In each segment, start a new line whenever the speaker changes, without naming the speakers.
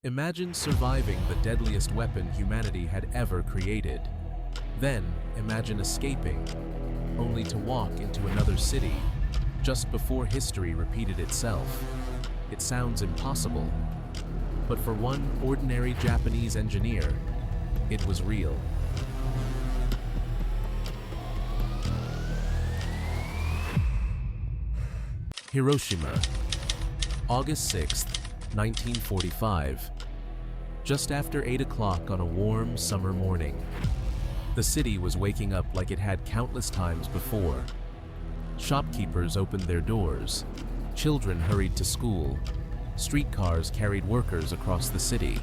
Imagine surviving the deadliest weapon humanity had ever created. Then, imagine escaping, only to walk into another city just before history repeated itself. It sounds impossible, but for one ordinary Japanese engineer, it was real. Hiroshima, August 6th, 1945. Just after 8 o'clock on a warm summer morning, the city was waking up like it had countless times before. Shopkeepers opened their doors, children hurried to school, streetcars carried workers across the city.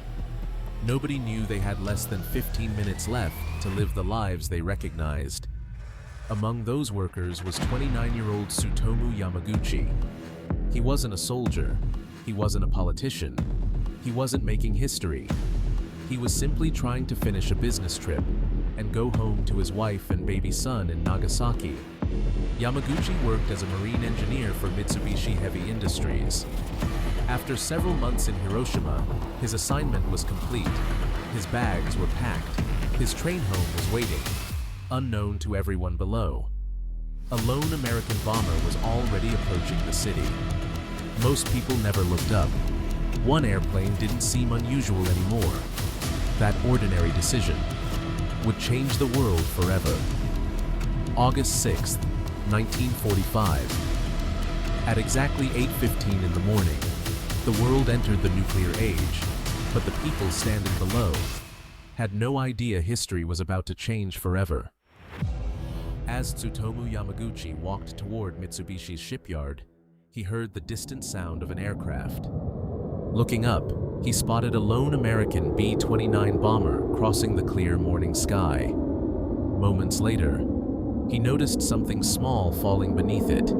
Nobody knew they had less than 15 minutes left to live the lives they recognized. Among those workers was 29-year-old Tsutomu Yamaguchi. He wasn't a soldier, he wasn't a politician, he wasn't making history. He was simply trying to finish a business trip and go home to his wife and baby son in Nagasaki. Yamaguchi worked as a marine engineer for Mitsubishi Heavy Industries. After several months in Hiroshima, his assignment was complete. His bags were packed. His train home was waiting, unknown to everyone below. A lone American bomber was already approaching the city. Most people never looked up. One airplane didn't seem unusual anymore. That ordinary decision would change the world forever. August 6th, 1945. At exactly 8:15 in the morning, the world entered the nuclear age, but the people standing below had no idea history was about to change forever. As Tsutomu Yamaguchi walked toward Mitsubishi's shipyard, he heard the distant sound of an aircraft. Looking up, he spotted a lone American B-29 bomber crossing the clear morning sky. Moments later, he noticed something small falling beneath it.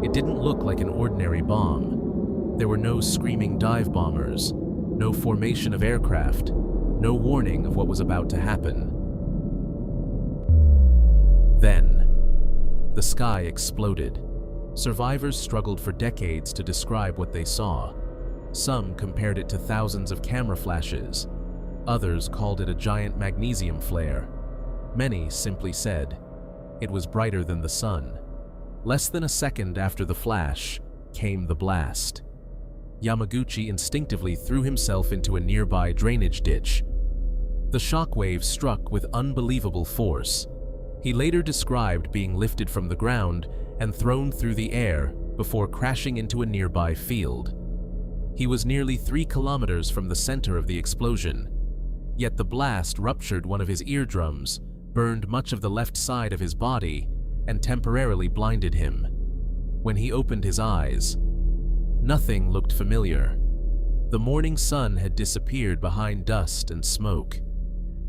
It didn't look like an ordinary bomb. There were no screaming dive bombers, no formation of aircraft, no warning of what was about to happen. Then, the sky exploded. Survivors struggled for decades to describe what they saw. Some compared it to thousands of camera flashes. Others called it a giant magnesium flare. Many simply said, it was brighter than the sun. Less than a second after the flash, came the blast. Yamaguchi instinctively threw himself into a nearby drainage ditch. The shockwave struck with unbelievable force. He later described being lifted from the ground and thrown through the air before crashing into a nearby field. He was nearly 3 kilometers from the center of the explosion. Yet the blast ruptured one of his eardrums, burned much of the left side of his body, and temporarily blinded him. When he opened his eyes, nothing looked familiar. The morning sun had disappeared behind dust and smoke.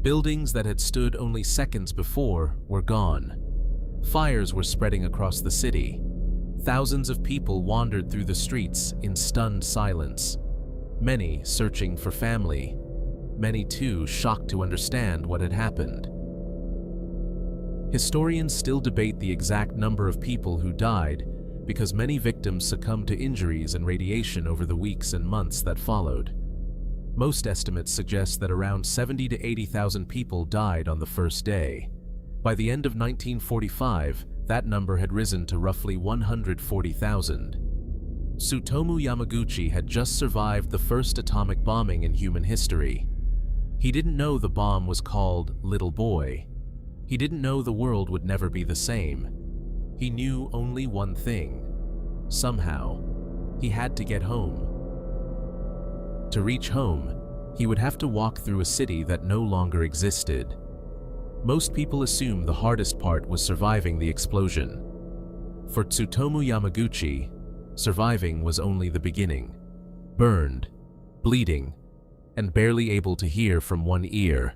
Buildings that had stood only seconds before were gone. Fires were spreading across the city. Thousands of people wandered through the streets in stunned silence, many searching for family, many too shocked to understand what had happened. Historians still debate the exact number of people who died because many victims succumbed to injuries and radiation over the weeks and months that followed. Most estimates suggest that around 70 to 80,000 people died on the first day. By the end of 1945, that number had risen to roughly 140,000. Tsutomu Yamaguchi had just survived the first atomic bombing in human history. He didn't know the bomb was called Little Boy. He didn't know the world would never be the same. He knew only one thing. Somehow, he had to get home. To reach home, he would have to walk through a city that no longer existed. Most people assume the hardest part was surviving the explosion. For Tsutomu Yamaguchi, surviving was only the beginning. Burned, bleeding, and barely able to hear from one ear.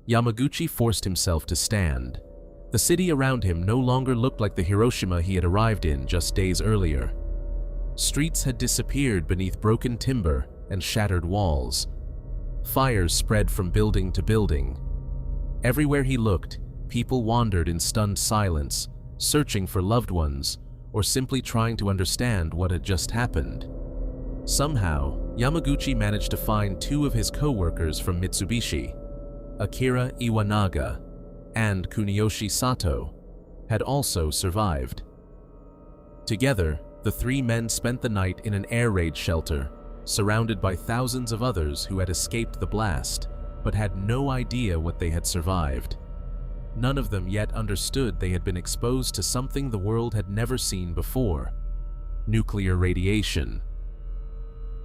Yamaguchi forced himself to stand. The city around him no longer looked like the Hiroshima he had arrived in just days earlier. Streets had disappeared beneath broken timber and shattered walls. Fires spread from building to building. Everywhere he looked, people wandered in stunned silence, searching for loved ones, or simply trying to understand what had just happened. Somehow, Yamaguchi managed to find two of his co-workers from Mitsubishi, Akira Iwanaga and Kuniyoshi Sato, had also survived. Together, the three men spent the night in an air raid shelter, surrounded by thousands of others who had escaped the blast, but had no idea what they had survived. None of them yet understood they had been exposed to something the world had never seen before: nuclear radiation.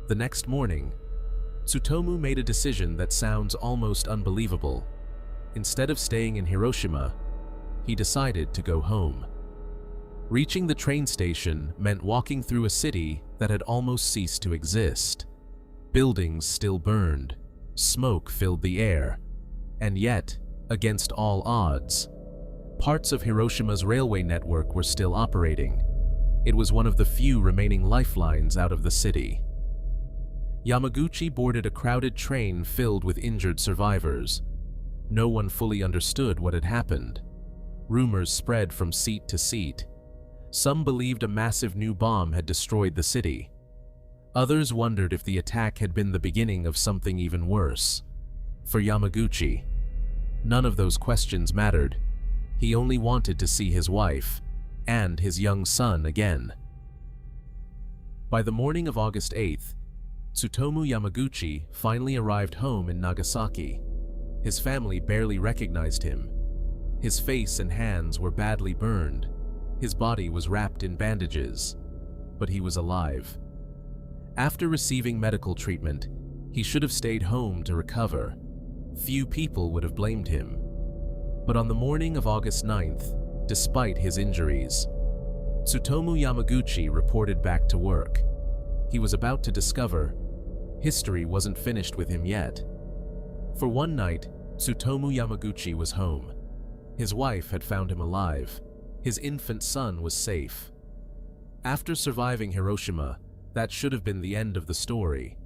The next morning, Tsutomu made a decision that sounds almost unbelievable. Instead of staying in Hiroshima, he decided to go home. Reaching the train station meant walking through a city that had almost ceased to exist. Buildings still burned, smoke filled the air, and yet, against all odds, parts of Hiroshima's railway network were still operating. It was one of the few remaining lifelines out of the city. Yamaguchi boarded a crowded train filled with injured survivors. No one fully understood what had happened. Rumors spread from seat to seat. Some believed a massive new bomb had destroyed the city. Others wondered if the attack had been the beginning of something even worse. For Yamaguchi, none of those questions mattered. He only wanted to see his wife and his young son again. By the morning of August 8th, Tsutomu Yamaguchi finally arrived home in Nagasaki. His family barely recognized him. His face and hands were badly burned. His body was wrapped in bandages, but he was alive. After receiving medical treatment, he should have stayed home to recover. Few people would have blamed him. But on the morning of August 9th, despite his injuries, Tsutomu Yamaguchi reported back to work. He was about to discover history wasn't finished with him yet. For one night, Tsutomu Yamaguchi was home. His wife had found him alive. His infant son was safe. After surviving Hiroshima, that should have been the end of the story.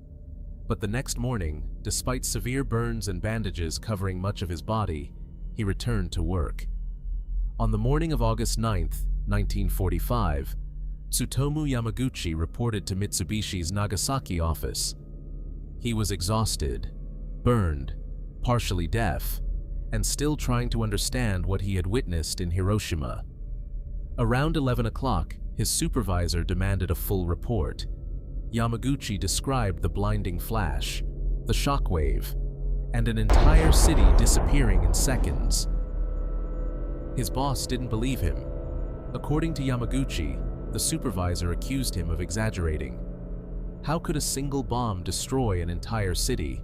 But the next morning, despite severe burns and bandages covering much of his body, he returned to work. On the morning of August 9th, 1945, Tsutomu Yamaguchi reported to Mitsubishi's Nagasaki office. He was exhausted, burned, partially deaf, and still trying to understand what he had witnessed in Hiroshima. Around 11 o'clock, his supervisor demanded a full report. Yamaguchi described the blinding flash, the shockwave, and an entire city disappearing in seconds. His boss didn't believe him. According to Yamaguchi, the supervisor accused him of exaggerating. How could a single bomb destroy an entire city?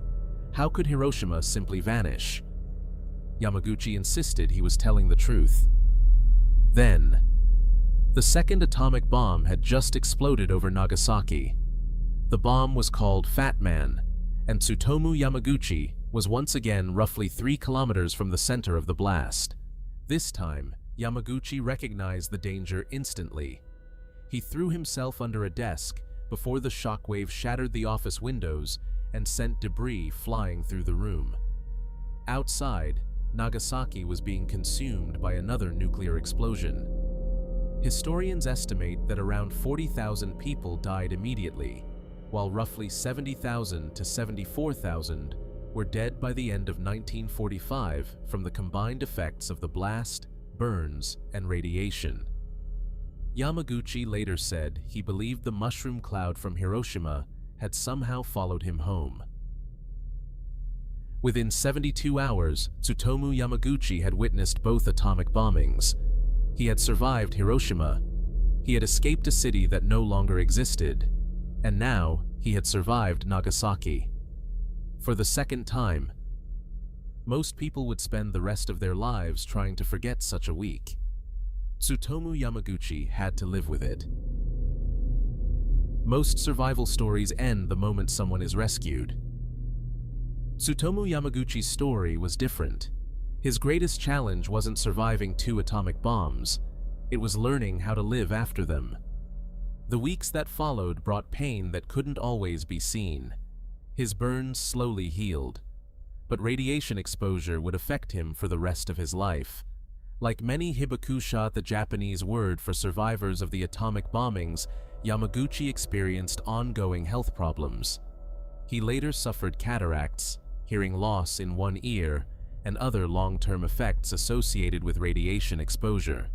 How could Hiroshima simply vanish? Yamaguchi insisted he was telling the truth. Then, the second atomic bomb had just exploded over Nagasaki. The bomb was called Fat Man, and Tsutomu Yamaguchi was once again roughly 3 kilometers from the center of the blast. This time, Yamaguchi recognized the danger instantly. He threw himself under a desk before the shockwave shattered the office windows and sent debris flying through the room. Outside, Nagasaki was being consumed by another nuclear explosion. Historians estimate that around 40,000 people died immediately, while roughly 70,000 to 74,000 were dead by the end of 1945 from the combined effects of the blast, burns, and radiation. Yamaguchi later said he believed the mushroom cloud from Hiroshima had somehow followed him home. Within 72 hours, Tsutomu Yamaguchi had witnessed both atomic bombings. He had survived Hiroshima. He had escaped a city that no longer existed. And now, he had survived Nagasaki. For the second time. Most people would spend the rest of their lives trying to forget such a week. Tsutomu Yamaguchi had to live with it. Most survival stories end the moment someone is rescued. Tsutomu Yamaguchi's story was different. His greatest challenge wasn't surviving 2 atomic bombs. It was learning how to live after them. The weeks that followed brought pain that couldn't always be seen. His burns slowly healed, but radiation exposure would affect him for the rest of his life. Like many hibakusha, the Japanese word for survivors of the atomic bombings, Yamaguchi experienced ongoing health problems. He later suffered cataracts, hearing loss in one ear, and other long-term effects associated with radiation exposure.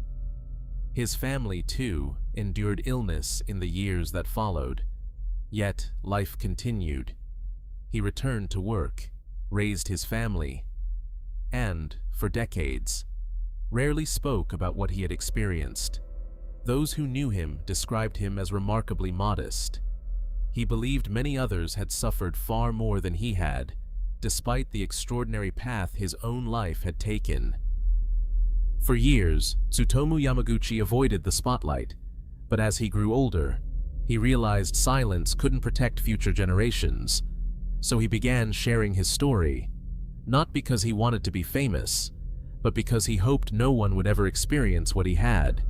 His family, too, endured illness in the years that followed. Yet, life continued. He returned to work, raised his family, and, for decades, rarely spoke about what he had experienced. Those who knew him described him as remarkably modest. He believed many others had suffered far more than he had, despite the extraordinary path his own life had taken. For years, Tsutomu Yamaguchi avoided the spotlight, but as he grew older, he realized silence couldn't protect future generations, so he began sharing his story, not because he wanted to be famous, but because he hoped no one would ever experience what he had.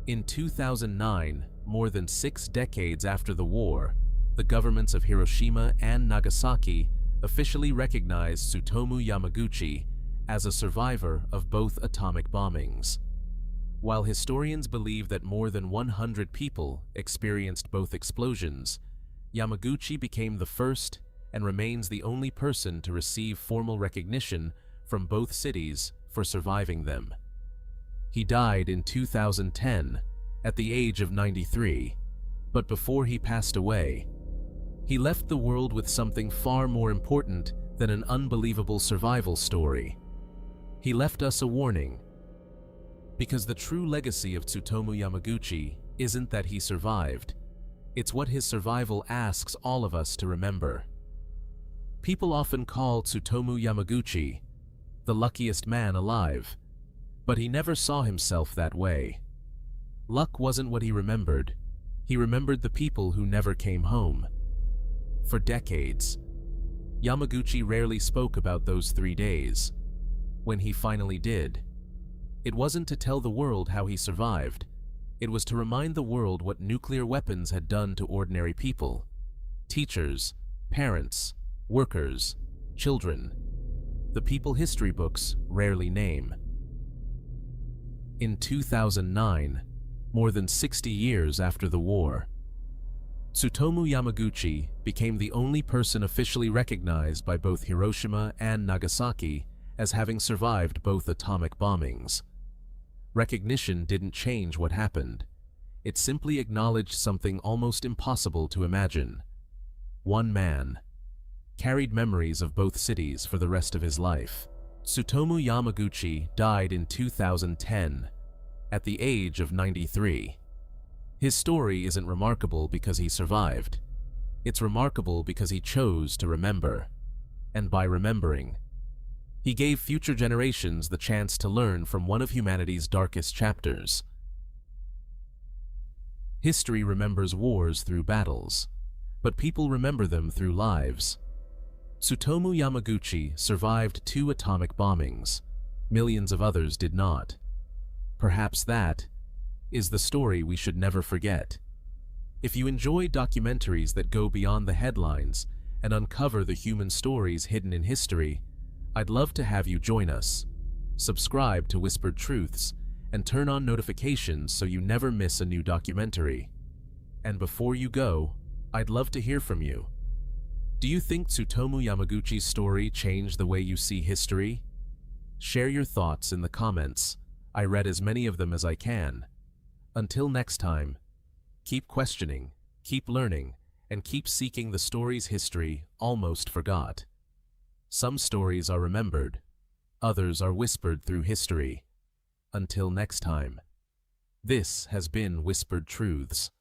In 2009, more than 6 decades after the war, the governments of Hiroshima and Nagasaki officially recognized Tsutomu Yamaguchi as a survivor of both atomic bombings. While historians believe that more than 100 people experienced both explosions, Yamaguchi became the first and remains the only person to receive formal recognition from both cities for surviving them. He died in 2010 at the age of 93, but before he passed away, he left the world with something far more important than an unbelievable survival story. He left us a warning, because the true legacy of Tsutomu Yamaguchi isn't that he survived, it's what his survival asks all of us to remember. People often call Tsutomu Yamaguchi the luckiest man alive, but he never saw himself that way. Luck wasn't what he remembered. He remembered the people who never came home. For decades, Yamaguchi rarely spoke about those 3 days. When he finally did, it wasn't to tell the world how he survived. It was to remind the world what nuclear weapons had done to ordinary people, teachers, parents, workers, children, the people history books rarely name. In 2009, more than 60 years after the war, Tsutomu Yamaguchi became the only person officially recognized by both Hiroshima and Nagasaki as having survived both atomic bombings. Recognition didn't change what happened. It simply acknowledged something almost impossible to imagine. One man carried memories of both cities for the rest of his life. Tsutomu Yamaguchi died in 2010 at the age of 93. His story isn't remarkable because he survived. It's remarkable because he chose to remember. And by remembering, he gave future generations the chance to learn from one of humanity's darkest chapters. History remembers wars through battles, but people remember them through lives. Tsutomu Yamaguchi survived 2 atomic bombings. Millions of others did not. Perhaps that is the story we should never forget. If you enjoy documentaries that go beyond the headlines and uncover the human stories hidden in history, I'd love to have you join us. Subscribe to Whispered Truths and turn on notifications so you never miss a new documentary. And before you go, I'd love to hear from you. Do you think Tsutomu Yamaguchi's story changed the way you see history? Share your thoughts in the comments. I read as many of them as I can. Until next time, keep questioning, keep learning, and keep seeking the stories history almost forgot. Some stories are remembered, others are whispered through history. Until next time, this has been Whispered Truths.